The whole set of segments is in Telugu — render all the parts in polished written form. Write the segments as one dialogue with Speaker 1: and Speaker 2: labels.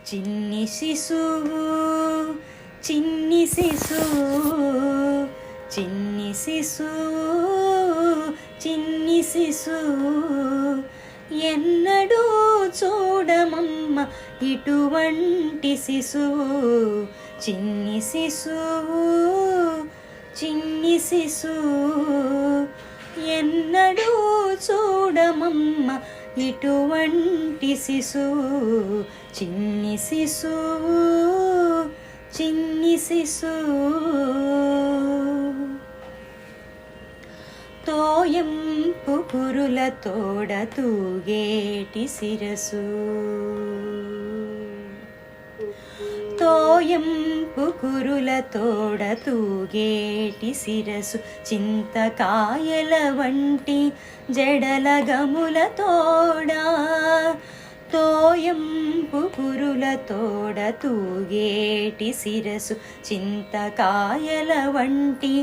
Speaker 1: చిన్ని శిశువు చిన్ని శిశువు చిన్ని శిశువు చిన్ని శిశువు ఎన్నడూ చూడమమ్మ ఇటువంటి శిశువు చిన్ని శిశువు చిన్ని శిశువు ఎన్నడూ చూడమమ్మ ఇటువంటి శిశువు చిన్ని శిశువు చిన్ని శిశువు తోయంపు కురుల తోడ తూగేటి శిరసు తోయంపు కురుల తోడ తూగేటి శిరసు చింతకాయల వంటి జడల గముల తోడా తోయంపు కురుల తోడ తూగేటి శిరసు చింతకాయల వంటి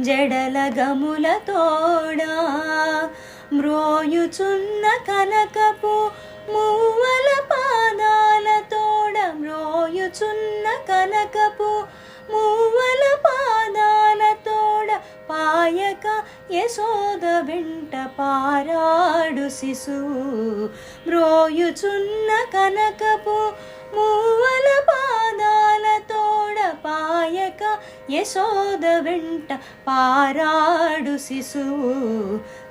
Speaker 1: జడల గముల తోడా మ్రోయుచున్న కనకపు మూవల పాదాల తోడ మ్రోయుచున్న కనకపు మూవల పాదాల తోడ పాయక యశోద వెంట పారాడు శిశువు మ్రోయుచున్న కనకపు మూవల పాదాల తోడ పాయక యశోద వెంట పారాడు శిశువు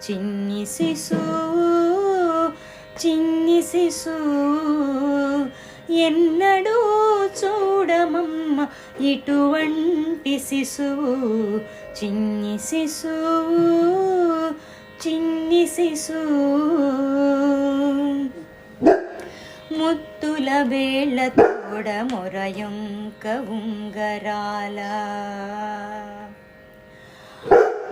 Speaker 1: చిన్ని శిశువు చిన్ని శిశువు ఎన్నడూ చూడమమ్మ ఇటువంటి శిశువు చిన్ని శిశువు చిన్ని శిశువు ముత్తుల వేళ్ళ తోడ మొరయొంక ఉంగరాల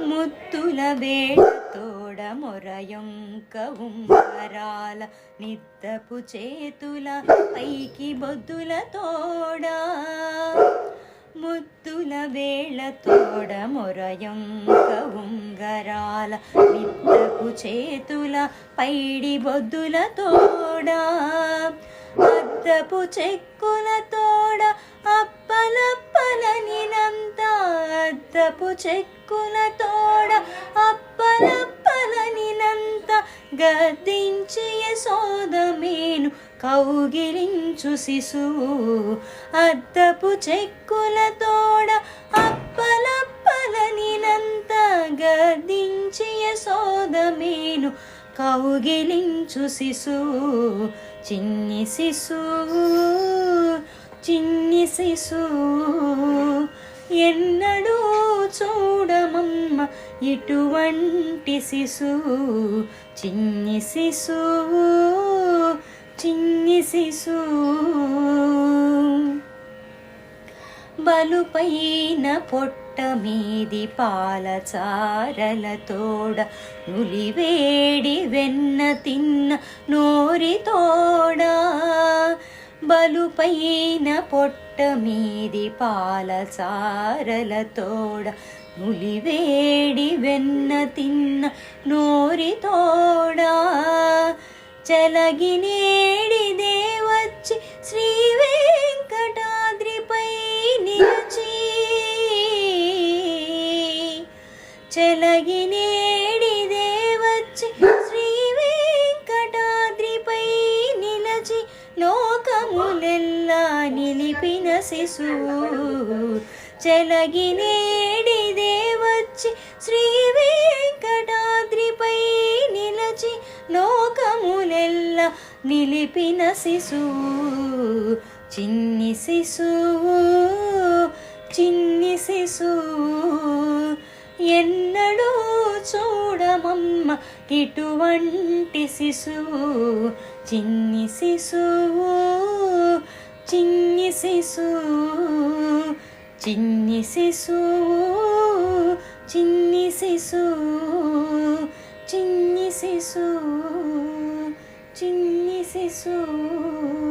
Speaker 1: ముత్తుల వేళ్ళ తోడ మొరయొంక ఉంగరాల నిద్దపు చేతుల పైకి బొద్దుల తోడా ముత్తుల వేళ తోడ మొరయొంక ఉంగరాల నిద్దపు చేతుల పైడి బొద్దుల తోడా అద్దపు చెక్కుల తోడ అప్పలప్పలనినంత అద్దపు చెక్కుల తోడ అప్పలప్పలనినంత గద్దించి యశోదమేను కౌగిలించు శిశువు అద్దపు చెక్కుల తోడ అప్పలప్పలనినంత గద్దించి యశోదమేను కౌగిలించు శిశువు చిన్ని శిశువు చిన్ని శిశువు ఎన్నడూ చూడమమ్మ ఇటువంటి శిశువు చిన్ని శిశువు చిన్ని శిశువు బలుపైన పొట్ట మీది పాలచారల తోడ నులివేడి వెన్న తిన్న నోరి తోడా బలుపైన పొట్ట మీది పాలచారల తోడ నులివేడి వెన్న తిన్న నోరి తోడా చలగినేడిదే వచ్చి శ్రీ వెంకటాద్రిపై నిలిచి చలగినేడిదే వచ్చి శ్రీ వెంకటాద్రిపై నిలచి లోకములెల్లా నిలిపిన శిశువు చలగినేడిదే వచ్చి శ్రీ వెంకటాద్రిపై నిలచి లోకములెల్లా నిలిపిన శిశువు చిన్ని శిశువు చిన్ని శిశువు ఎన్నడూ చూడమమ్మ ఇటువంటి శిశువు చిన్ని శిశువు చిన్ని శిశువు చిన్ని శిశువు చిన్ని శిశువు చిన్ని శిశువు చిన్ని శిశువు